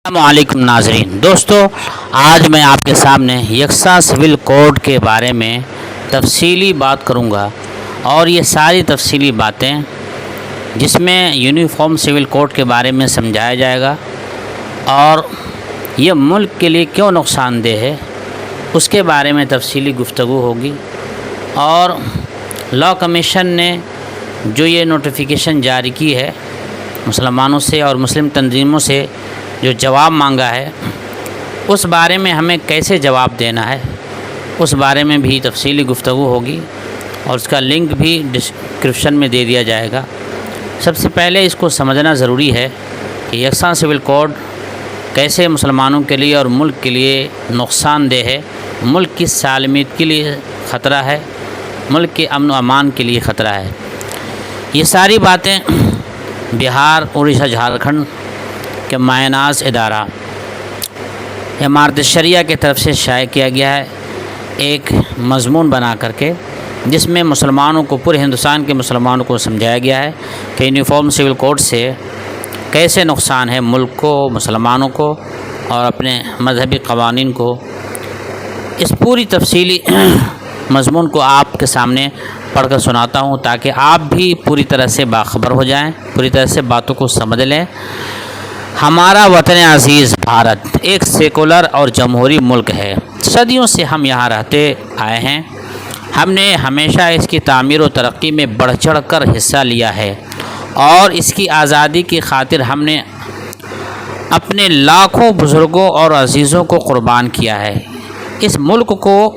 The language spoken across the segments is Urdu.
السلام علیکم ناظرین دوستو، آج میں آپ کے سامنے یکساں سول کوڈ کے بارے میں تفصیلی بات کروں گا، اور یہ ساری تفصیلی باتیں جس میں یونیفارم سول کوڈ کے بارے میں سمجھایا جائے گا اور یہ ملک کے لیے کیوں نقصان دہ ہے اس کے بارے میں تفصیلی گفتگو ہوگی۔ اور لا کمیشن نے جو یہ نوٹیفیکیشن جاری کی ہے مسلمانوں سے اور مسلم تنظیموں سے جو جواب مانگا ہے، اس بارے میں ہمیں کیسے جواب دینا ہے اس بارے میں بھی تفصیلی گفتگو ہوگی، اور اس کا لنک بھی ڈسکرپشن میں دے دیا جائے گا۔ سب سے پہلے اس کو سمجھنا ضروری ہے کہ یکساں سول کوڈ کیسے مسلمانوں کے لیے اور ملک کے لیے نقصان دہ ہے، ملک کی سالمیت کے لیے خطرہ ہے، ملک کے امن و امان کے لیے خطرہ ہے۔ یہ ساری باتیں بہار، اڑیسہ، جھارکھنڈ کے مایہ ناز ادارہ امارت شریعہ کی طرف سے شائع کیا گیا ہے، ایک مضمون بنا کر کے، جس میں مسلمانوں کو، پورے ہندوستان کے مسلمانوں کو سمجھایا گیا ہے کہ یونیفارم سول کوڈ سے کیسے نقصان ہے ملک کو، مسلمانوں کو اور اپنے مذہبی قوانین کو۔ اس پوری تفصیلی مضمون کو آپ کے سامنے پڑھ کر سناتا ہوں تاکہ آپ بھی پوری طرح سے باخبر ہو جائیں، پوری طرح سے باتوں کو سمجھ لیں۔ ہمارا وطن عزیز بھارت ایک سیکولر اور جمہوری ملک ہے۔ صدیوں سے ہم یہاں رہتے آئے ہیں۔ ہم نے ہمیشہ اس کی تعمیر و ترقی میں بڑھ چڑھ کر حصہ لیا ہے، اور اس کی آزادی کی خاطر ہم نے اپنے لاکھوں بزرگوں اور عزیزوں کو قربان کیا ہے۔ اس ملک کو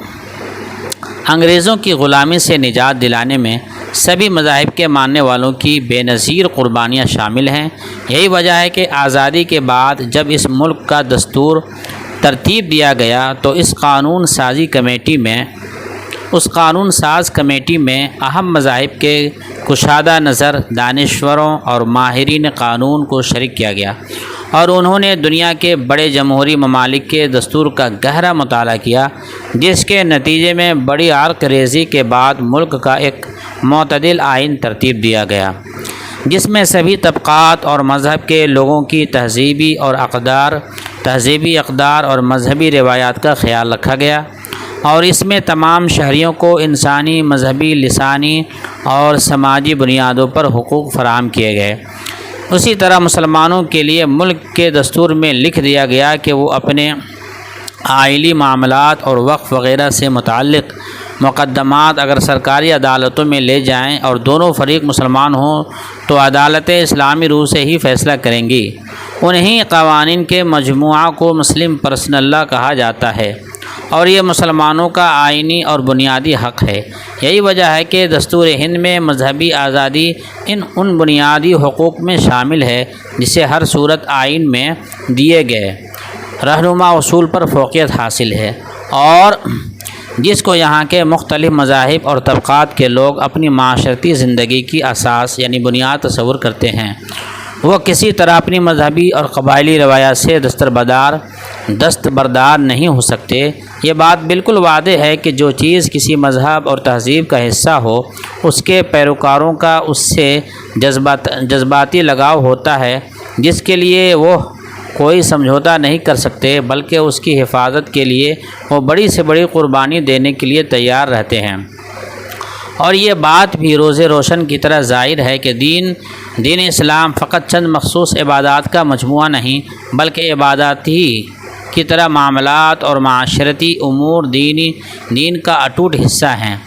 انگریزوں کی غلامی سے نجات دلانے میں سبھی مذاہب کے ماننے والوں کی بے نظیر قربانیاں شامل ہیں۔ یہی وجہ ہے کہ آزادی کے بعد جب اس ملک کا دستور ترتیب دیا گیا تو اس قانون ساز کمیٹی میں اہم مذاہب کے کشادہ نظر دانشوروں اور ماہرین قانون کو شریک کیا گیا، اور انہوں نے دنیا کے بڑے جمہوری ممالک کے دستور کا گہرا مطالعہ کیا، جس کے نتیجے میں بڑی عرق ریزی کے بعد ملک کا ایک معتدل آئین ترتیب دیا گیا، جس میں سبھی طبقات اور مذہب کے لوگوں کی تہذیبی اقدار اور مذہبی روایات کا خیال رکھا گیا، اور اس میں تمام شہریوں کو انسانی، مذہبی، لسانی اور سماجی بنیادوں پر حقوق فراہم کیے گئے۔ اسی طرح مسلمانوں کے لیے ملک کے دستور میں لکھ دیا گیا کہ وہ اپنے آئلی معاملات اور وقف وغیرہ سے متعلق مقدمات اگر سرکاری عدالتوں میں لے جائیں اور دونوں فریق مسلمان ہوں تو عدالت اسلامی روح سے ہی فیصلہ کریں گی۔ انہی قوانین کے مجموعہ کو مسلم پرسنل لا کہا جاتا ہے، اور یہ مسلمانوں کا آئینی اور بنیادی حق ہے۔ یہی وجہ ہے کہ دستور ہند میں مذہبی آزادی ان بنیادی حقوق میں شامل ہے جسے ہر صورت آئین میں دیے گئے رہنما اصول پر فوقیت حاصل ہے، اور جس کو یہاں کے مختلف مذاہب اور طبقات کے لوگ اپنی معاشرتی زندگی کی اساس یعنی بنیاد تصور کرتے ہیں۔ وہ کسی طرح اپنی مذہبی اور قبائلی روایات سے دستبردار نہیں ہو سکتے۔ یہ بات بالکل واضح ہے کہ جو چیز کسی مذہب اور تہذیب کا حصہ ہو، اس کے پیروکاروں کا اس سے جذباتی لگاؤ ہوتا ہے، جس کے لیے وہ کوئی سمجھوتا نہیں کر سکتے، بلکہ اس کی حفاظت کے لیے وہ بڑی سے بڑی قربانی دینے کے لیے تیار رہتے ہیں۔ اور یہ بات بھی روز روشن کی طرح ظاہر ہے کہ دین اسلام فقط چند مخصوص عبادات کا مجموعہ نہیں، بلکہ عبادات ہی کی طرح معاملات اور معاشرتی امور دین کا اٹوٹ حصہ ہیں،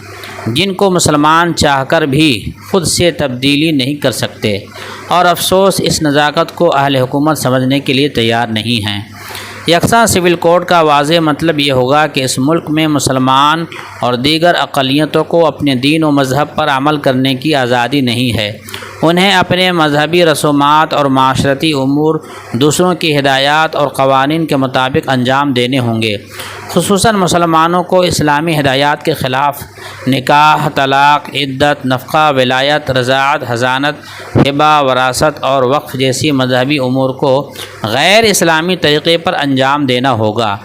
جن کو مسلمان چاہ کر بھی خود سے تبدیلی نہیں کر سکتے، اور افسوس اس نزاکت کو اہل حکومت سمجھنے کے لیے تیار نہیں ہیں۔ یکساں سول کوڈ کا واضح مطلب یہ ہوگا کہ اس ملک میں مسلمان اور دیگر اقلیتوں کو اپنے دین و مذہب پر عمل کرنے کی آزادی نہیں ہے۔ انہیں اپنے مذہبی رسومات اور معاشرتی امور دوسروں کی ہدایات اور قوانین کے مطابق انجام دینے ہوں گے۔ خصوصاً مسلمانوں کو اسلامی ہدایات کے خلاف نکاح، طلاق، عدت، نفقہ، ولایت، رضاعت، حضانت، ہبہ، وراثت اور وقف جیسی مذہبی امور کو غیر اسلامی طریقے پر انجام دینا ہوگا۔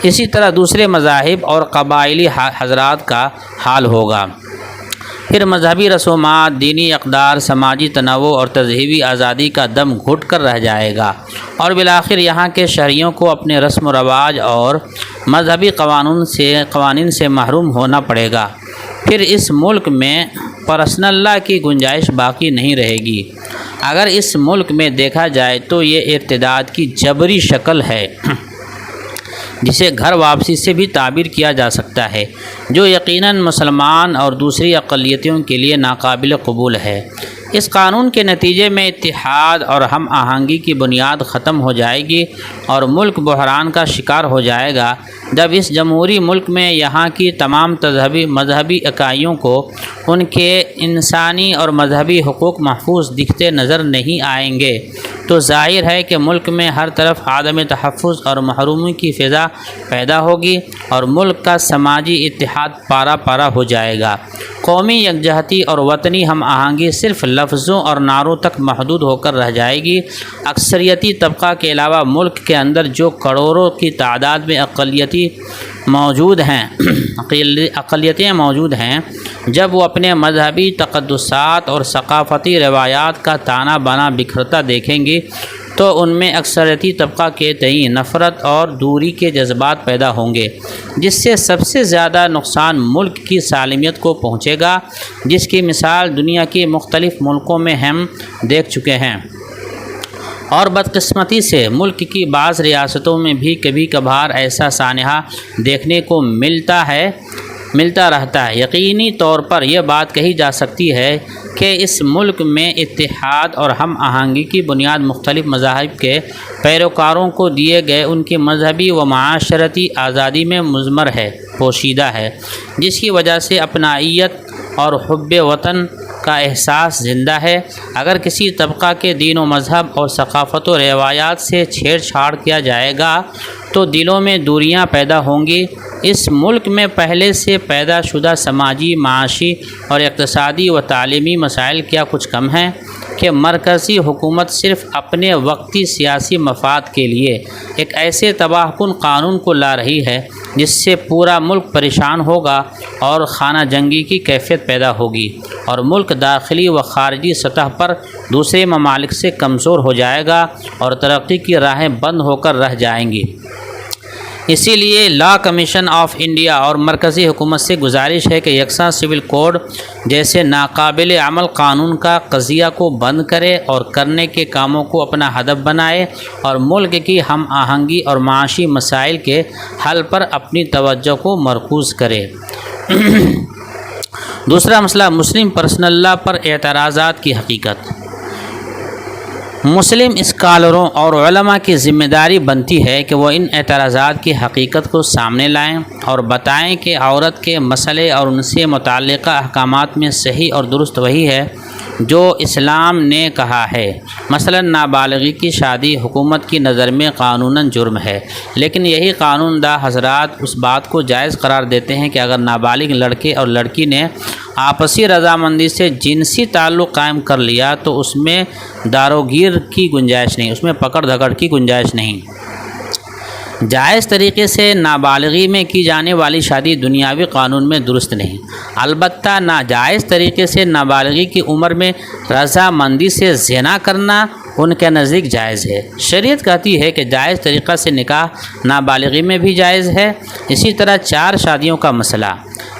اسی طرح دوسرے مذاہب اور قبائلی حضرات کا حال ہوگا۔ پھر مذہبی رسومات، دینی اقدار، سماجی تنوع اور تہذیبی آزادی کا دم گھٹ کر رہ جائے گا، اور بالآخر یہاں کے شہریوں کو اپنے رسم و رواج اور مذہبی قوانین سے محروم ہونا پڑے گا۔ پھر اس ملک میں پرسنل لا کی گنجائش باقی نہیں رہے گی۔ اگر اس ملک میں دیکھا جائے تو یہ ارتداد کی جبری شکل ہے، جسے گھر واپسی سے بھی تعبیر کیا جا سکتا ہے، جو یقیناً مسلمان اور دوسری اقلیتوں کے لیے ناقابل قبول ہے۔ اس قانون کے نتیجے میں اتحاد اور ہم آہنگی کی بنیاد ختم ہو جائے گی اور ملک بحران کا شکار ہو جائے گا، جب اس جمہوری ملک میں یہاں کی تمام مذہبی اکائیوں کو ان کے انسانی اور مذہبی حقوق محفوظ دکھتے نظر نہیں آئیں گے، تو ظاہر ہے کہ ملک میں ہر طرف عدم تحفظ اور محرومی کی فضا پیدا ہوگی اور ملک کا سماجی اتحاد پارا پارا ہو جائے گا۔ قومی یکجہتی اور وطنی ہم آہنگی صرف لفظوں اور نعروں تک محدود ہو کر رہ جائے گی۔ اکثریتی طبقہ کے علاوہ ملک کے اندر جو کروڑوں کی تعداد میں اقلیتیں موجود ہیں، جب وہ اپنے مذہبی تقدسات اور ثقافتی روایات کا تانا بانا بکھرتا دیکھیں گی تو ان میں اکثریتی طبقہ کے تئیں نفرت اور دوری کے جذبات پیدا ہوں گے، جس سے سب سے زیادہ نقصان ملک کی سالمیت کو پہنچے گا، جس کی مثال دنیا کے مختلف ملکوں میں ہم دیکھ چکے ہیں۔ اور بدقسمتی سے ملک کی بعض ریاستوں میں بھی کبھی کبھار ایسا سانحہ دیکھنے کو ملتا رہتا ہے۔ یقینی طور پر یہ بات کہی جا سکتی ہے کہ اس ملک میں اتحاد اور ہم آہنگی کی بنیاد مختلف مذاہب کے پیروکاروں کو دیے گئے ان کی مذہبی و معاشرتی آزادی میں مضمر ہے، پوشیدہ ہے، جس کی وجہ سے اپنائیت اور حب وطن کا احساس زندہ ہے۔ اگر کسی طبقہ کے دین و مذہب اور ثقافت و روایات سے چھیڑ چھاڑ کیا جائے گا تو دلوں میں دوریاں پیدا ہوں گی۔ اس ملک میں پہلے سے پیدا شدہ سماجی، معاشی اور اقتصادی و تعلیمی مسائل کیا کچھ کم ہیں کہ مرکزی حکومت صرف اپنے وقتی سیاسی مفاد کے لیے ایک ایسے تباہ کن قانون کو لا رہی ہے جس سے پورا ملک پریشان ہوگا اور خانہ جنگی کی کیفیت پیدا ہوگی اور ملک داخلی و خارجی سطح پر دوسرے ممالک سے کمزور ہو جائے گا اور ترقی کی راہیں بند ہو کر رہ جائیں گی۔ اسی لیے لا کمیشن آف انڈیا اور مرکزی حکومت سے گزارش ہے کہ یکساں سول کوڈ جیسے ناقابل عمل قانون کا قضیہ کو بند کرے اور کرنے کے کاموں کو اپنا ہدف بنائے اور ملک کی ہم آہنگی اور معاشی مسائل کے حل پر اپنی توجہ کو مرکوز کرے۔ دوسرا مسئلہ، مسلم پرسنل لا پر اعتراضات کی حقیقت۔ مسلم اسکالروں اور علماء کی ذمہ داری بنتی ہے کہ وہ ان اعتراضات کی حقیقت کو سامنے لائیں اور بتائیں کہ عورت کے مسئلے اور ان سے متعلقہ احکامات میں صحیح اور درست وہی ہے جو اسلام نے کہا ہے۔ مثلا نابالغی کی شادی حکومت کی نظر میں قانوناً جرم ہے، لیکن یہی قانون داں حضرات اس بات کو جائز قرار دیتے ہیں کہ اگر نابالغ لڑکے اور لڑکی نے آپسی رضامندی سے جنسی تعلق قائم کر لیا تو اس میں داروگیر کی گنجائش نہیں، اس میں پکڑ دھکڑ کی گنجائش نہیں۔ جائز طریقے سے نابالغی میں کی جانے والی شادی دنیاوی قانون میں درست نہیں، البتہ ناجائز طریقے سے نابالغی کی عمر میں رضامندی سے زنا کرنا ان کے نزدیک جائز ہے۔ شریعت کہتی ہے کہ جائز طریقہ سے نکاح نابالغی میں بھی جائز ہے۔ اسی طرح 4 شادیوں کا مسئلہ،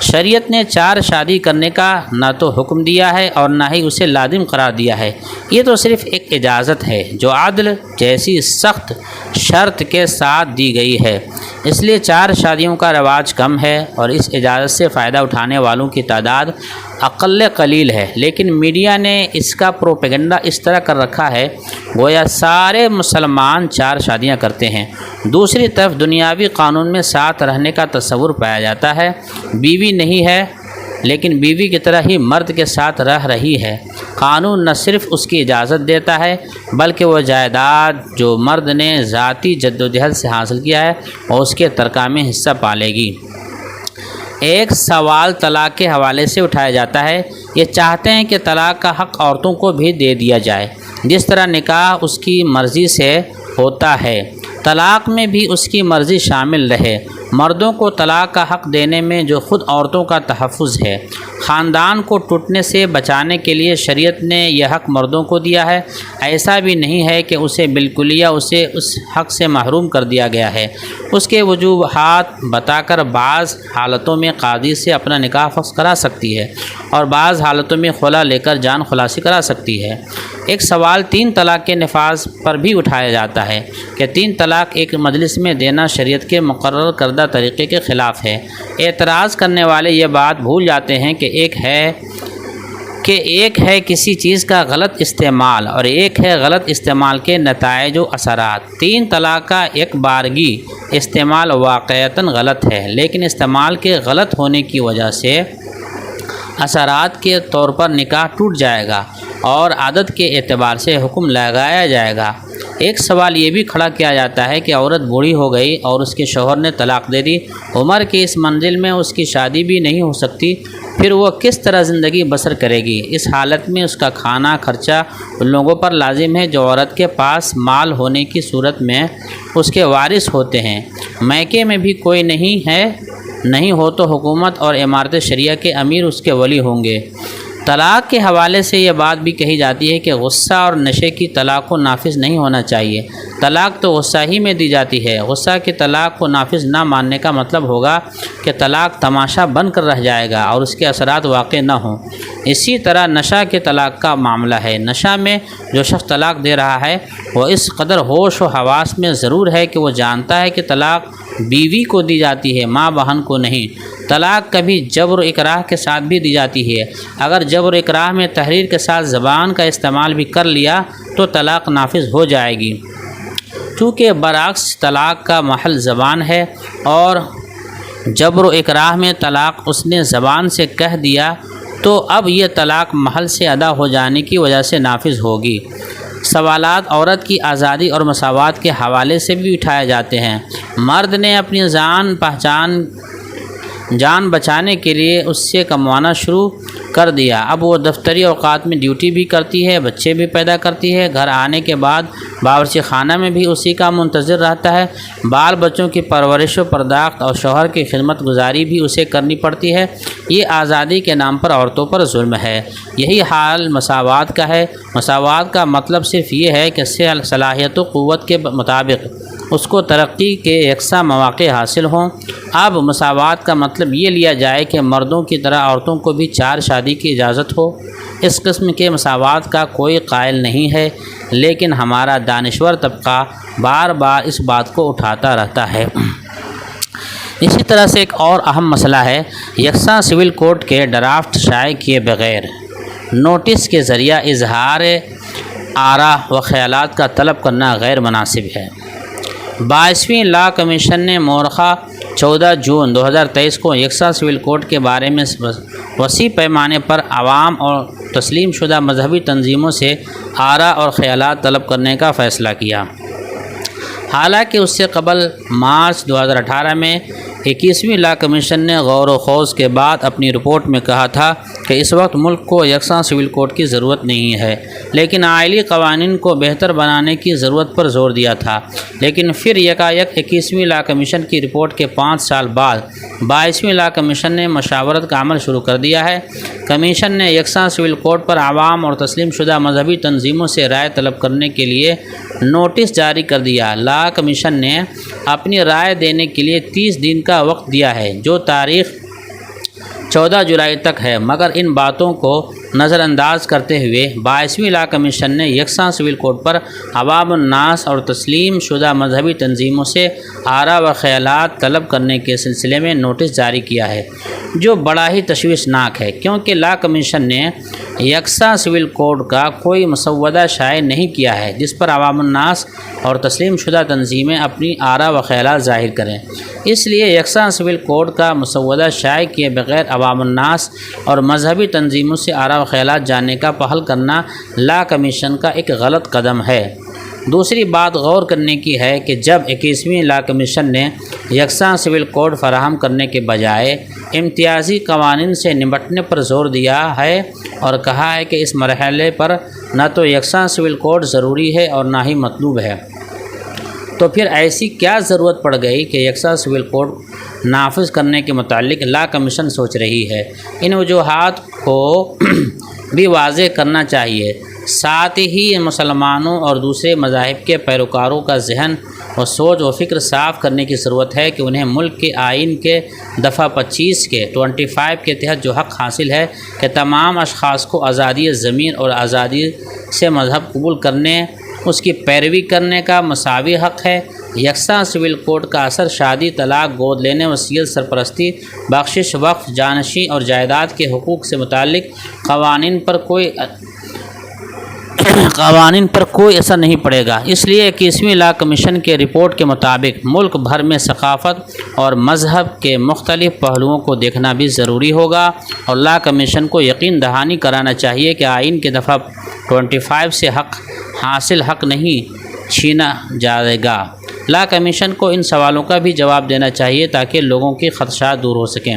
شریعت نے 4 شادی کرنے کا نہ تو حکم دیا ہے اور نہ ہی اسے لازم قرار دیا ہے، یہ تو صرف ایک اجازت ہے جو عدل جیسی سخت شرط کے ساتھ دی گئی ہے۔ اس لیے 4 شادیوں کا رواج کم ہے اور اس اجازت سے فائدہ اٹھانے والوں کی تعداد اقل قلیل ہے، لیکن میڈیا نے اس کا پروپیگنڈا اس طرح کر رکھا ہے گویا سارے مسلمان 4 شادیاں کرتے ہیں۔ دوسری طرف دنیاوی قانون میں ساتھ رہنے کا تصور پایا جاتا ہے، بیوی نہیں ہے لیکن بیوی کی طرح ہی مرد کے ساتھ رہ رہی ہے۔ قانون نہ صرف اس کی اجازت دیتا ہے بلکہ وہ جائیداد جو مرد نے ذاتی جدوجہد سے حاصل کیا ہے اور اس کے ترکہ میں حصہ پالے گی۔ ایک سوال طلاق کے حوالے سے اٹھایا جاتا ہے، یہ چاہتے ہیں کہ طلاق کا حق عورتوں کو بھی دے دیا جائے، جس طرح نکاح اس کی مرضی سے ہوتا ہے، طلاق میں بھی اس کی مرضی شامل رہے مردوں کو طلاق کا حق دینے میں جو خود عورتوں کا تحفظ ہے، خاندان کو ٹوٹنے سے بچانے کے لیے شریعت نے یہ حق مردوں کو دیا ہے۔ ایسا بھی نہیں ہے کہ اسے بالکلیہ اسے اس حق سے محروم کر دیا گیا ہے۔ اس کے وجوہات بتا کر بعض حالتوں میں قاضی سے اپنا نکاح فسخ کرا سکتی ہے اور بعض حالتوں میں خلا لے کر جان خلاصی کرا سکتی ہے۔ ایک سوال 3 طلاق کے نفاذ پر بھی اٹھایا جاتا ہے کہ 3 طلاق ایک مجلس میں دینا شریعت کے مقرر کردہ طریقے کے خلاف ہے۔ اعتراض کرنے والے یہ بات بھول جاتے ہیں کہ ایک ہے کسی چیز کا غلط استعمال اور ایک ہے غلط استعمال کے نتائج و اثرات۔ 3 طلاق کا ایک بارگی استعمال واقعتاً غلط ہے، لیکن استعمال کے غلط ہونے کی وجہ سے اثرات کے طور پر نکاح ٹوٹ جائے گا اور عادت کے اعتبار سے حکم لگایا جائے گا۔ ایک سوال یہ بھی کھڑا کیا جاتا ہے کہ عورت بوڑھی ہو گئی اور اس کے شوہر نے طلاق دے دی، عمر کی اس منزل میں اس کی شادی بھی نہیں ہو سکتی، پھر وہ کس طرح زندگی بسر کرے گی؟ اس حالت میں اس کا کھانا خرچہ ان لوگوں پر لازم ہے جو عورت کے پاس مال ہونے کی صورت میں اس کے وارث ہوتے ہیں۔ میکے میں بھی کوئی نہیں ہو تو حکومت اور امارت شریعہ کے امیر اس کے ولی ہوں گے۔ طلاق کے حوالے سے یہ بات بھی کہی جاتی ہے کہ غصہ اور نشے کی طلاق کو نافذ نہیں ہونا چاہیے۔ طلاق تو غصہ ہی میں دی جاتی ہے۔ غصہ کی طلاق کو نافذ نہ ماننے کا مطلب ہوگا کہ طلاق تماشا بن کر رہ جائے گا اور اس کے اثرات واقع نہ ہوں۔ اسی طرح نشہ کے طلاق کا معاملہ ہے۔ نشہ میں جو شخص طلاق دے رہا ہے وہ اس قدر ہوش و حواس میں ضرور ہے کہ وہ جانتا ہے کہ طلاق بیوی کو دی جاتی ہے، ماں بہن کو نہیں۔ طلاق کبھی جبر و اکراہ کے ساتھ بھی دی جاتی ہے۔ اگر جبر و اکراہ میں تحریر کے ساتھ زبان کا استعمال بھی کر لیا تو طلاق نافذ ہو جائے گی۔ چونکہ برعکس طلاق کا محل زبان ہے اور جبر و اکراہ میں طلاق اس نے زبان سے کہہ دیا تو اب یہ طلاق محل سے ادا ہو جانے کی وجہ سے نافذ ہوگی۔ سوالات عورت کی آزادی اور مساوات کے حوالے سے بھی اٹھائے جاتے ہیں۔ مرد نے اپنی جان بچانے کے لیے اس سے کموانا شروع کر دیا۔ اب وہ دفتری اوقات میں ڈیوٹی بھی کرتی ہے، بچے بھی پیدا کرتی ہے، گھر آنے کے بعد باورچی خانہ میں بھی اسی کا منتظر رہتا ہے، بال بچوں کی پرورش و پرداخت اور شوہر کی خدمت گزاری بھی اسے کرنی پڑتی ہے۔ یہ آزادی کے نام پر عورتوں پر ظلم ہے۔ یہی حال مساوات کا ہے۔ مساوات کا مطلب صرف یہ ہے کہ صلاحیت و قوت کے مطابق اس کو ترقی کے یکساں مواقع حاصل ہوں۔ اب مساوات کا مطلب یہ لیا جائے کہ مردوں کی طرح عورتوں کو بھی 4 شادی کی اجازت ہو۔ اس قسم کے مساوات کا کوئی قائل نہیں ہے، لیکن ہمارا دانشور طبقہ بار بار اس بات کو اٹھاتا رہتا ہے۔ اسی طرح سے ایک اور اہم مسئلہ ہے، یکساں سول کوڈ کے ڈرافٹ شائع کیے بغیر نوٹس کے ذریعہ اظہار آراء و خیالات کا طلب کرنا غیر مناسب ہے۔ 22ویں لا کمیشن نے مورخہ 14 جون 2023 کو یکساں سول کوڈ کے بارے میں وسیع پیمانے پر عوام اور تسلیم شدہ مذہبی تنظیموں سے آراء اور خیالات طلب کرنے کا فیصلہ کیا۔ حالانکہ اس سے قبل مارچ 2018 میں 21ویں لا کمیشن نے غور و خوض کے بعد اپنی رپورٹ میں کہا تھا کہ اس وقت ملک کو یکساں سول کوڈ کی ضرورت نہیں ہے، لیکن آئلی قوانین کو بہتر بنانے کی ضرورت پر زور دیا تھا۔ لیکن پھر یکایک 21ویں لا کمیشن کی رپورٹ کے 5 سال بعد 22ویں لا کمیشن نے مشاورت کا عمل شروع کر دیا ہے۔ کمیشن نے یکساں سول کوڈ پر عوام اور تسلیم شدہ مذہبی تنظیموں سے رائے طلب کرنے کے لیے نوٹس جاری کر دیا۔ لا کمیشن نے اپنی رائے دینے کے لیے 30 دن کا وقت دیا ہے، جو تاریخ 14 جولائی تک ہے، مگر ان باتوں کو نظر انداز کرتے ہوئے 22ویں لا کمیشن نے یکساں سول کوڈ پر عوام الناس اور تسلیم شدہ مذہبی تنظیموں سے آراء و خیالات طلب کرنے کے سلسلے میں نوٹس جاری کیا ہے، جو بڑا ہی تشویشناک ہے، کیونکہ لا کمیشن نے یکساں سول کوڈ کا کوئی مسودہ شائع نہیں کیا ہے جس پر عوام الناس اور تسلیم شدہ تنظیمیں اپنی آراء و خیالات ظاہر کریں۔ اس لیے یکساں سول کوڈ کا مسودہ شائع کیے بغیر عوام الناس اور مذہبی تنظیموں سے آراء و خیالات جاننے کا پہل کرنا لا کمیشن کا ایک غلط قدم ہے۔ دوسری بات غور کرنے کی ہے کہ جب 21ویں لا کمیشن نے یکساں سول کوڈ فراہم کرنے کے بجائے امتیازی قوانین سے نمٹنے پر زور دیا ہے اور کہا ہے کہ اس مرحلے پر نہ تو یکساں سول کوڈ ضروری ہے اور نہ ہی مطلوب ہے، تو پھر ایسی کیا ضرورت پڑ گئی کہ یکساں سول کوڈ نافذ کرنے کے متعلق لا کمیشن سوچ رہی ہے؟ ان وجوہات کو بھی واضح کرنا چاہیے۔ ساتھ ہی مسلمانوں اور دوسرے مذاہب کے پیروکاروں کا ذہن اور سوچ و فکر صاف کرنے کی ضرورت ہے کہ انہیں ملک کے آئین کے دفعہ 25 کے تحت جو حق حاصل ہے کہ تمام اشخاص کو آزادی زمین اور آزادی سے مذہب قبول کرنے، اس کی پیروی کرنے کا مساوی حق ہے۔ یکساں سول کوڈ کا اثر شادی، طلاق، گود لینے، وصیت، سرپرستی، بخشش، وقف، جانشین اور جائیداد کے حقوق سے متعلق قوانین پر کوئی اثر نہیں پڑے گا۔ اس لیے 21ویں لا کمیشن کے رپورٹ کے مطابق ملک بھر میں ثقافت اور مذہب کے مختلف پہلوؤں کو دیکھنا بھی ضروری ہوگا، اور لا کمیشن کو یقین دہانی کرانا چاہیے کہ آئین کے دفعہ 25 سے حق نہیں چھینا جائے گا۔ لا کمیشن کو ان سوالوں کا بھی جواب دینا چاہیے تاکہ لوگوں کی خدشات دور ہو سکیں۔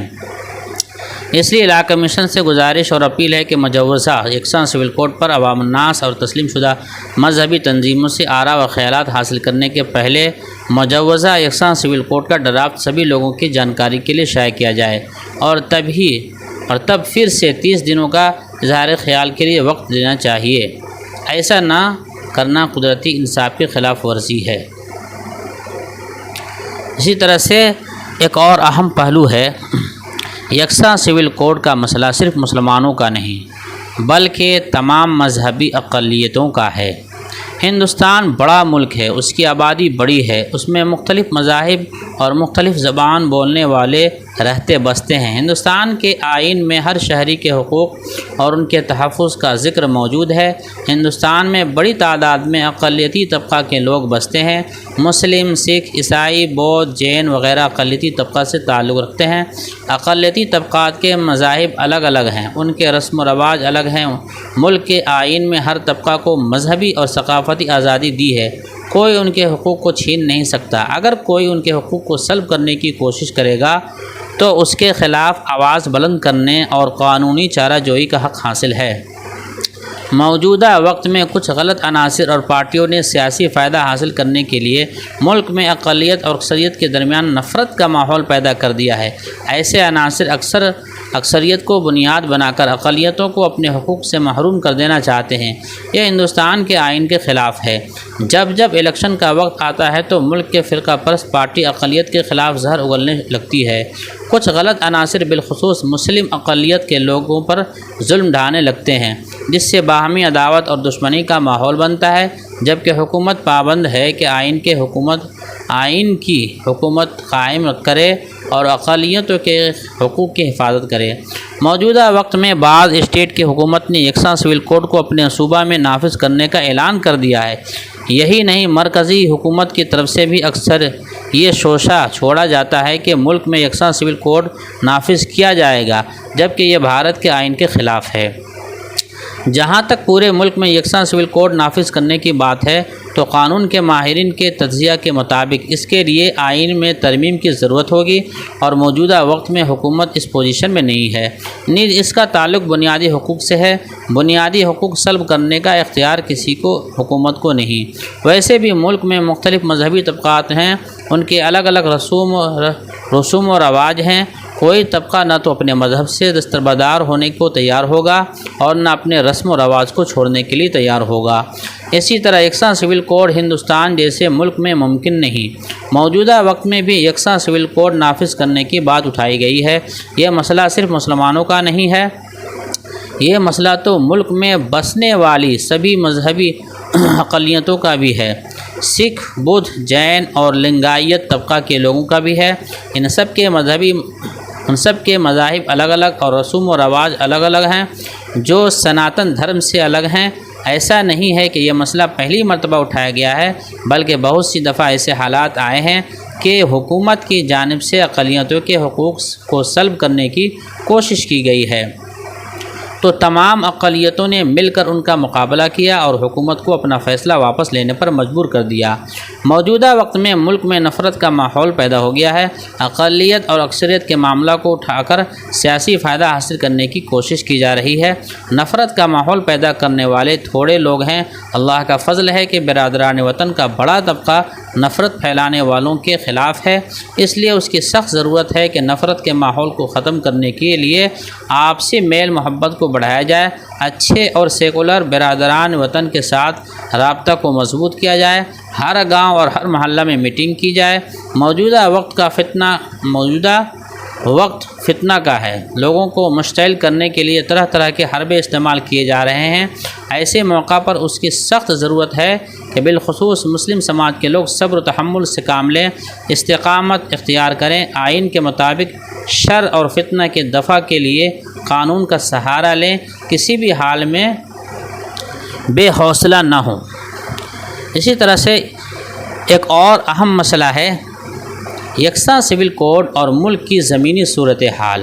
اس لیے لا کمیشن سے گزارش اور اپیل ہے کہ مجوزہ یکساں سول کوڈ پر عوام الناس اور تسلیم شدہ مذہبی تنظیموں سے آراء و خیالات حاصل کرنے کے پہلے مجوزہ یکساں سول کوڈ کا ڈرافٹ سبھی لوگوں کی جانکاری کے لیے شائع کیا جائے، اور تب پھر سے 30 دنوں کا اظہار خیال کے لیے وقت دینا چاہیے۔ ایسا نہ کرنا قدرتی انصاف کی خلاف ورزی ہے۔ اسی طرح سے ایک اور اہم پہلو ہے، یکساں سول کوڈ کا مسئلہ صرف مسلمانوں کا نہیں بلکہ تمام مذہبی اقلیتوں کا ہے۔ ہندوستان بڑا ملک ہے، اس کی آبادی بڑی ہے، اس میں مختلف مذاہب اور مختلف زبان بولنے والے رہتے بستے ہیں۔ ہندوستان کے آئین میں ہر شہری کے حقوق اور ان کے تحفظ کا ذکر موجود ہے۔ ہندوستان میں بڑی تعداد میں اقلیتی طبقہ کے لوگ بستے ہیں۔ مسلم، سکھ، عیسائی، بودھ، جین وغیرہ اقلیتی طبقہ سے تعلق رکھتے ہیں۔ اقلیتی طبقات کے مذاہب الگ الگ ہیں، ان کے رسم و رواج الگ ہیں۔ ملک کے آئین میں ہر طبقہ کو مذہبی اور ثقافتی آزادی دی ہے، کوئی ان کے حقوق کو چھین نہیں سکتا۔ اگر کوئی ان کے حقوق کو سلب کرنے کی کوشش کرے گا تو اس کے خلاف آواز بلند کرنے اور قانونی چارہ جوئی کا حق حاصل ہے۔ موجودہ وقت میں کچھ غلط عناصر اور پارٹیوں نے سیاسی فائدہ حاصل کرنے کے لیے ملک میں اقلیت اور اکثریت کے درمیان نفرت کا ماحول پیدا کر دیا ہے۔ ایسے عناصر اکثریت کو بنیاد بنا کر اقلیتوں کو اپنے حقوق سے محروم کر دینا چاہتے ہیں۔ یہ ہندوستان کے آئین کے خلاف ہے۔ جب الیکشن کا وقت آتا ہے تو ملک کے فرقہ پرست پارٹی اقلیت کے خلاف زہر اگلنے لگتی ہے۔ کچھ غلط عناصر بالخصوص مسلم اقلیت کے لوگوں پر ظلم ڈھانے لگتے ہیں، جس سے باہمی عداوت اور دشمنی کا ماحول بنتا ہے، جبکہ حکومت پابند ہے کہ آئین کی حکومت قائم کرے اور اقلیتوں کے حقوق کی حفاظت کرے۔ موجودہ وقت میں بعض اسٹیٹ کی حکومت نے یکساں سول کوڈ کو اپنے صوبہ میں نافذ کرنے کا اعلان کر دیا ہے۔ یہی نہیں، مرکزی حکومت کی طرف سے بھی اکثر یہ شوشہ چھوڑا جاتا ہے کہ ملک میں یکساں سول کوڈ نافذ کیا جائے گا، جبکہ یہ بھارت کے آئین کے خلاف ہے۔ جہاں تک پورے ملک میں یکساں سول کوڈ نافذ کرنے کی بات ہے تو قانون کے ماہرین کے تجزیہ کے مطابق اس کے لیے آئین میں ترمیم کی ضرورت ہوگی، اور موجودہ وقت میں حکومت اس پوزیشن میں نہیں ہے۔ نیز اس کا تعلق بنیادی حقوق سے ہے۔ بنیادی حقوق سلب کرنے کا اختیار کسی کو حکومت کو نہیں۔ ویسے بھی ملک میں مختلف مذہبی طبقات ہیں، ان کے الگ الگ رسوم و رواج ہیں۔ کوئی طبقہ نہ تو اپنے مذہب سے دستبردار ہونے کو تیار ہوگا اور نہ اپنے رسم و رواج کو چھوڑنے کے لیے تیار ہوگا۔ اسی طرح یکساں سول کوڈ ہندوستان جیسے ملک میں ممکن نہیں۔ موجودہ وقت میں بھی یکساں سول کوڈ نافذ کرنے کی بات اٹھائی گئی ہے۔ یہ مسئلہ صرف مسلمانوں کا نہیں ہے، یہ مسئلہ تو ملک میں بسنے والی سبھی مذہبی اقلیتوں کا بھی ہے۔ سکھ، بدھ، جین اور لنگایت طبقہ کے لوگوں کا بھی ہے۔ ان سب کے مذاہب الگ الگ اور رسوم و رواج الگ الگ ہیں جو سناتن دھرم سے الگ ہیں۔ ایسا نہیں ہے کہ یہ مسئلہ پہلی مرتبہ اٹھایا گیا ہے، بلکہ بہت سی دفعہ ایسے حالات آئے ہیں کہ حکومت کی جانب سے اقلیتوں کے حقوق کو سلب کرنے کی کوشش کی گئی ہے، تو تمام اقلیتوں نے مل کر ان کا مقابلہ کیا اور حکومت کو اپنا فیصلہ واپس لینے پر مجبور کر دیا۔ موجودہ وقت میں ملک میں نفرت کا ماحول پیدا ہو گیا ہے۔ اقلیت اور اکثریت کے معاملہ کو اٹھا کر سیاسی فائدہ حاصل کرنے کی کوشش کی جا رہی ہے۔ نفرت کا ماحول پیدا کرنے والے تھوڑے لوگ ہیں۔ اللہ کا فضل ہے کہ برادران وطن کا بڑا طبقہ نفرت پھیلانے والوں کے خلاف ہے، اس لیے اس کی سخت ضرورت ہے کہ نفرت کے ماحول کو ختم کرنے کے لیے آپسی میل محبت کو بڑھایا جائے، اچھے اور سیکولر برادران وطن کے ساتھ رابطہ کو مضبوط کیا جائے، ہر گاؤں اور ہر محلہ میں میٹنگ کی جائے۔ موجودہ وقت فتنہ کا ہے، لوگوں کو مشتعل کرنے کے لیے طرح طرح کے حربے استعمال کیے جا رہے ہیں۔ ایسے موقع پر اس کی سخت ضرورت ہے کہ بالخصوص مسلم سماج کے لوگ صبر و تحمل سے کام لیں، استقامت اختیار کریں، آئین کے مطابق شر اور فتنہ کے دفع کے لیے قانون کا سہارا لیں، کسی بھی حال میں بے حوصلہ نہ ہوں۔ اسی طرح سے ایک اور اہم مسئلہ ہے یکساں سول کوڈ اور ملک کی زمینی صورتحال۔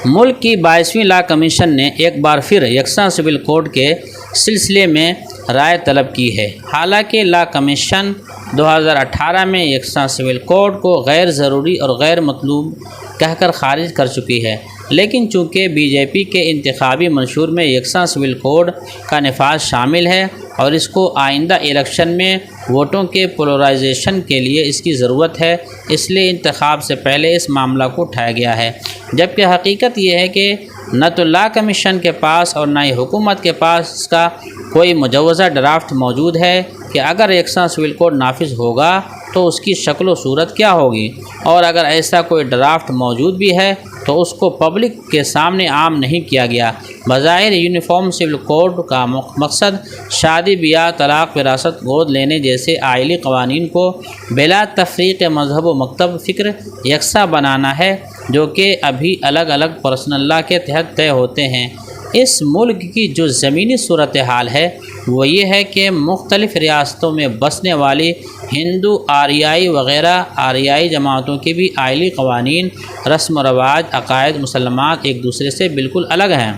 ملک کی 22ویں لا کمیشن نے ایک بار پھر یکساں سول کوڈ کے سلسلے میں رائے طلب کی ہے۔ حالانکہ لا کمیشن 2018 میں یکساں سول کوڈ کو غیر ضروری اور غیر مطلوب کہہ کر خارج کر چکی ہے، لیکن چونکہ بی جے پی کے انتخابی منشور میں یکساں سول کوڈ کا نفاذ شامل ہے اور اس کو آئندہ الیکشن میں ووٹوں کے پولرائزیشن کے لیے اس کی ضرورت ہے، اس لیے انتخاب سے پہلے اس معاملہ کو اٹھایا گیا ہے۔ جبکہ حقیقت یہ ہے کہ نہ تو لا کمیشن کے پاس اور نہ ہی حکومت کے پاس اس کا کوئی مجوزہ ڈرافٹ موجود ہے کہ اگر یکساں سول کوڈ نافذ ہوگا تو اس کی شکل و صورت کیا ہوگی، اور اگر ایسا کوئی ڈرافٹ موجود بھی ہے تو اس کو پبلک کے سامنے عام نہیں کیا گیا۔ بظاہر یونیفارم سول کوڈ کا مقصد شادی بیاہ، طلاق، وراثت، گود لینے جیسے آئلی قوانین کو بلا تفریق مذہب و مکتب فکر یکساں بنانا ہے، جو کہ ابھی الگ الگ پرسنل لا کے تحت طے ہوتے ہیں۔ اس ملک کی جو زمینی صورتحال ہے وہ یہ ہے کہ مختلف ریاستوں میں بسنے والی ہندو، آریائی وغیرہ آریائی جماعتوں کے بھی آئلی قوانین، رسم و رواج، عقائد، مسلمات ایک دوسرے سے بالکل الگ ہیں۔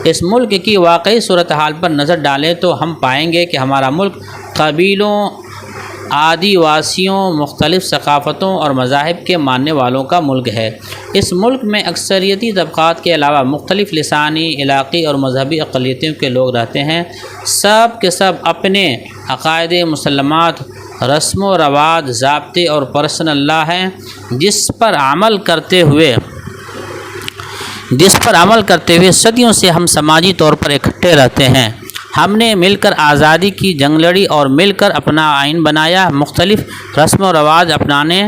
اس ملک کی واقعی صورتحال پر نظر ڈالیں تو ہم پائیں گے کہ ہمارا ملک قبیلوں، آدیواسیوں، مختلف ثقافتوں اور مذاہب کے ماننے والوں کا ملک ہے۔ اس ملک میں اکثریتی طبقات کے علاوہ مختلف لسانی، علاقائی اور مذہبی اقلیتوں کے لوگ رہتے ہیں۔ سب کے سب اپنے عقائد، مسلمات، رسم و رواج، ضابطے اور پرسنل لا ہیں، جس پر عمل کرتے ہوئے صدیوں سے ہم سماجی طور پر اکٹھے رہتے ہیں۔ ہم نے مل کر آزادی کی جنگ لڑی اور مل کر اپنا آئین بنایا۔ مختلف رسم و رواج اپنانے،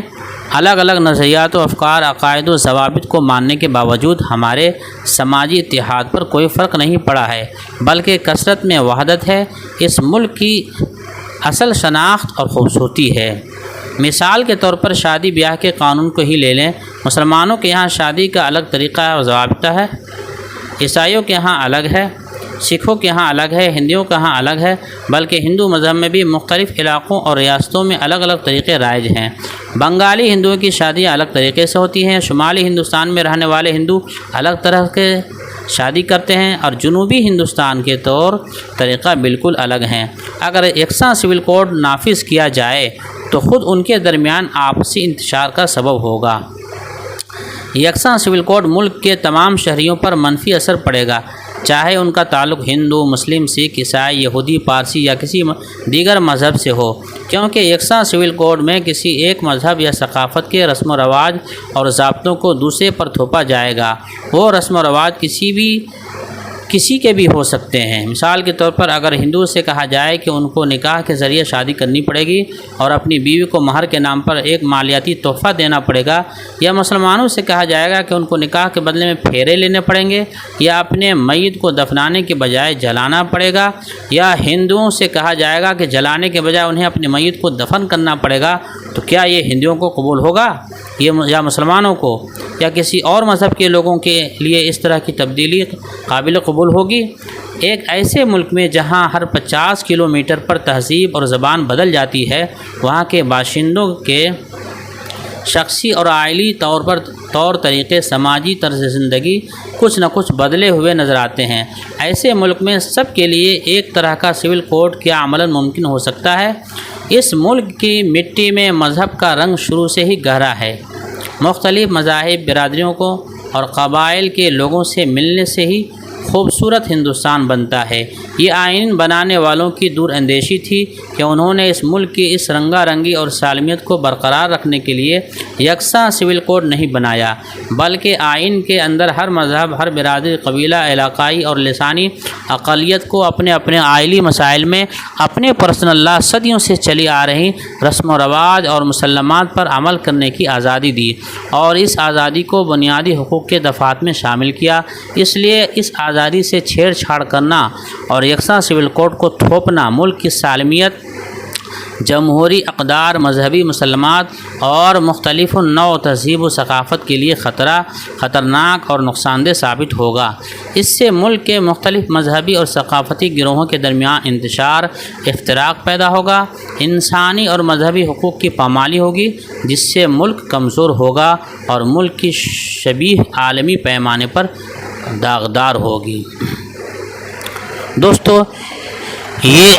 الگ الگ نظریات و افکار، عقائد و ضوابط کو ماننے کے باوجود ہمارے سماجی اتحاد پر کوئی فرق نہیں پڑا ہے، بلکہ کثرت میں وحدت ہے۔ اس ملک کی اصل شناخت اور خوبصورتی ہے۔ مثال کے طور پر شادی بیاہ کے قانون کو ہی لے لیں۔ مسلمانوں کے یہاں شادی کا الگ طریقہ و ضابطہ ہے، عیسائیوں کے یہاں الگ ہے، سکھوں کے یہاں الگ ہے، ہندوؤں کے یہاں الگ ہے، بلکہ ہندو مذہب میں بھی مختلف علاقوں اور ریاستوں میں الگ الگ طریقے رائج ہیں۔ بنگالی ہندوؤں کی شادیاں الگ طریقے سے ہوتی ہیں، شمالی ہندوستان میں رہنے والے ہندو الگ طرح کے شادی کرتے ہیں، اور جنوبی ہندوستان کے طریقہ بالکل الگ ہیں۔ اگر یکساں سول کوڈ نافذ کیا جائے تو خود ان کے درمیان آپسی انتشار کا سبب ہوگا۔ یکساں سول کوڈ ملک کے تمام شہریوں پر منفی اثر پڑے گا، چاہے ان کا تعلق ہندو، مسلم، سکھ، عیسائی، یہودی، پارسی یا کسی دیگر مذہب سے ہو، کیونکہ یکساں سول کوڈ میں کسی ایک مذہب یا ثقافت کے رسم و رواج اور ضابطوں کو دوسرے پر تھوپا جائے گا۔ وہ رسم و رواج کسی کے بھی ہو سکتے ہیں۔ مثال کے طور پر اگر ہندو سے کہا جائے کہ ان کو نکاح کے ذریعے شادی کرنی پڑے گی اور اپنی بیوی کو مہر کے نام پر ایک مالیاتی تحفہ دینا پڑے گا، یا مسلمانوں سے کہا جائے گا کہ ان کو نکاح کے بدلے میں پھیرے لینے پڑیں گے، یا اپنے میت کو دفنانے کے بجائے جلانا پڑے گا، یا ہندوؤں سے کہا جائے گا کہ جلانے کے بجائے انہیں اپنے میت کو دفن کرنا پڑے گا، تو کیا یہ ہندوؤں کو قبول ہوگا یا مسلمانوں کو یا کسی اور مذہب کے لوگوں کے لیے اس طرح کی تبدیلی قابل قبول ہوگی؟ ایک ایسے ملک میں جہاں ہر 50 کلومیٹر پر تہذیب اور زبان بدل جاتی ہے، وہاں کے باشندوں کے شخصی اور عائلی طور طریقے، سماجی طرز زندگی کچھ نہ کچھ بدلے ہوئے نظر آتے ہیں۔ ایسے ملک میں سب کے لیے ایک طرح کا سول کوڈ کیا عملاً ممکن ہو سکتا ہے؟ اس ملک کی مٹی میں مذہب کا رنگ شروع سے ہی گہرا ہے۔ مختلف مذاہب، برادریوں کو اور قبائل کے لوگوں سے ملنے سے ہی خوبصورت ہندوستان بنتا ہے۔ یہ آئین بنانے والوں کی دور اندیشی تھی کہ انہوں نے اس ملک کی اس رنگا رنگی اور سالمیت کو برقرار رکھنے کے لیے یکساں سول کوڈ نہیں بنایا، بلکہ آئین کے اندر ہر مذہب، ہر برادری، قبیلہ، علاقائی اور لسانی اقلیت کو اپنے اپنے آئلی مسائل میں اپنے پرسنل لا، صدیوں سے چلی آ رہی رسم و رواج اور مسلمات پر عمل کرنے کی آزادی دی، اور اس آزادی کو بنیادی حقوق کے دفعات میں شامل کیا۔ اس لیے اس آزادی سے چھیڑ چھاڑ کرنا اور یکساں سول کوڈ کو تھوپنا ملک کی سالمیت، جمہوری اقدار، مذہبی مسلمات اور مختلف نوع تہذیب و ثقافت کے لیے خطرناک اور نقصان دہ ثابت ہوگا۔ اس سے ملک کے مختلف مذہبی اور ثقافتی گروہوں کے درمیان انتشار، افتراق پیدا ہوگا، انسانی اور مذہبی حقوق کی پامالی ہوگی، جس سے ملک کمزور ہوگا اور ملک کی شبیہ عالمی پیمانے پر داغدار ہوگی۔ دوستو، یہ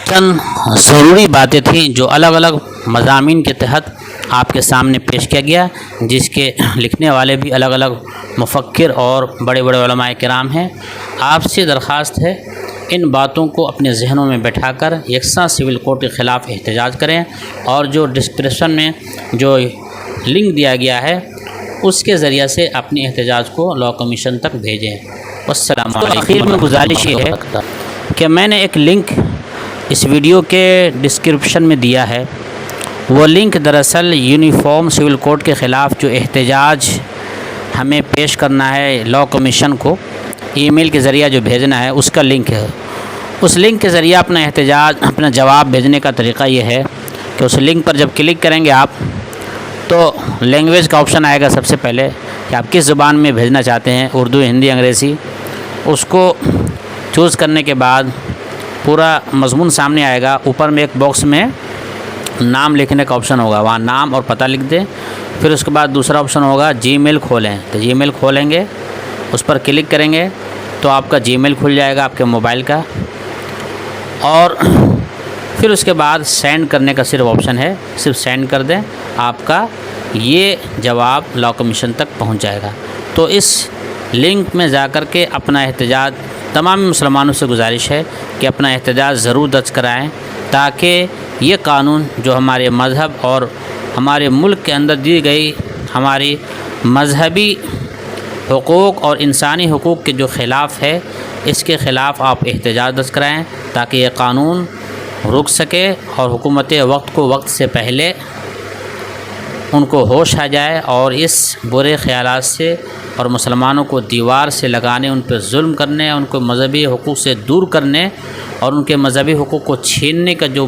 چند ضروری باتیں تھیں جو الگ الگ مضامین کے تحت آپ کے سامنے پیش کیا گیا، جس کے لکھنے والے بھی الگ الگ مفکر اور بڑے بڑے علماء کرام ہیں۔ آپ سے درخواست ہے ان باتوں کو اپنے ذہنوں میں بٹھا کر یکساں سول کوڈ کے خلاف احتجاج کریں، اور جو ڈسکرپشن میں جو لنک دیا گیا ہے اس کے ذریعہ سے اپنی احتجاج کو لا کمیشن تک بھیجیں۔ والسلام علیکم۔ آخر میں گزارش یہ ہے کہ میں نے ایک لنک اس ویڈیو کے ڈسکرپشن میں دیا ہے، وہ لنک دراصل یونیفارم سول کوڈ کے خلاف جو احتجاج ہمیں پیش کرنا ہے لا کمیشن کو، ای میل کے ذریعہ جو بھیجنا ہے اس کا لنک ہے۔ اس لنک کے ذریعہ اپنا جواب بھیجنے کا طریقہ یہ ہے کہ اس لنک پر جب کلک کریں گے آپ تو لینگویج کا آپشن آئے گا سب سے پہلے کہ آپ کس زبان میں بھیجنا چاہتے ہیں، اردو، ہندی، انگریزی۔ اس کو چوز کرنے کے بعد پورا مضمون سامنے آئے گا، اوپر میں ایک باکس میں نام لکھنے کا آپشن ہوگا، وہاں نام اور پتہ لکھ دیں۔ پھر اس کے بعد دوسرا آپشن ہوگا جی میل کھولیں، تو جی میل کھولیں گے، اس پر کلک کریں گے تو آپ کا جی میل کھل جائے گا آپ کے موبائل کا، اور پھر اس کے بعد سینڈ کرنے کا صرف آپشن ہے، صرف سینڈ کر دیں، آپ کا یہ جواب لا کمیشن تک پہنچ جائے گا۔ تو اس لنک میں جا کر کے اپنا احتجاج، تمام مسلمانوں سے گزارش ہے کہ اپنا احتجاج ضرور درج کرائیں، تاکہ یہ قانون جو ہمارے مذہب اور ہمارے ملک کے اندر دی گئی ہماری مذہبی حقوق اور انسانی حقوق کے جو خلاف ہے، اس کے خلاف آپ احتجاج درج کرائیں، تاکہ یہ قانون رک سکے اور حکومت وقت کو وقت سے پہلے ان کو ہوش آ جائے، اور اس برے خیالات سے اور مسلمانوں کو دیوار سے لگانے، ان پہ ظلم کرنے، ان کو مذہبی حقوق سے دور کرنے اور ان کے مذہبی حقوق کو چھیننے کا جو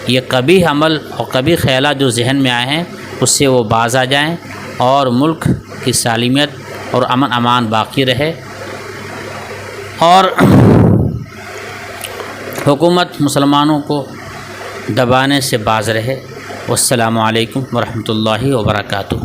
یہ قبیح عمل اور قبیح خیالات جو ذہن میں آئے ہیں، اس سے وہ باز آ جائیں اور ملک کی سالمیت اور امن امان باقی رہے، اور حکومت مسلمانوں کو دبانے سے باز رہے۔ والسلام علیکم ورحمۃ اللہ وبرکاتہ۔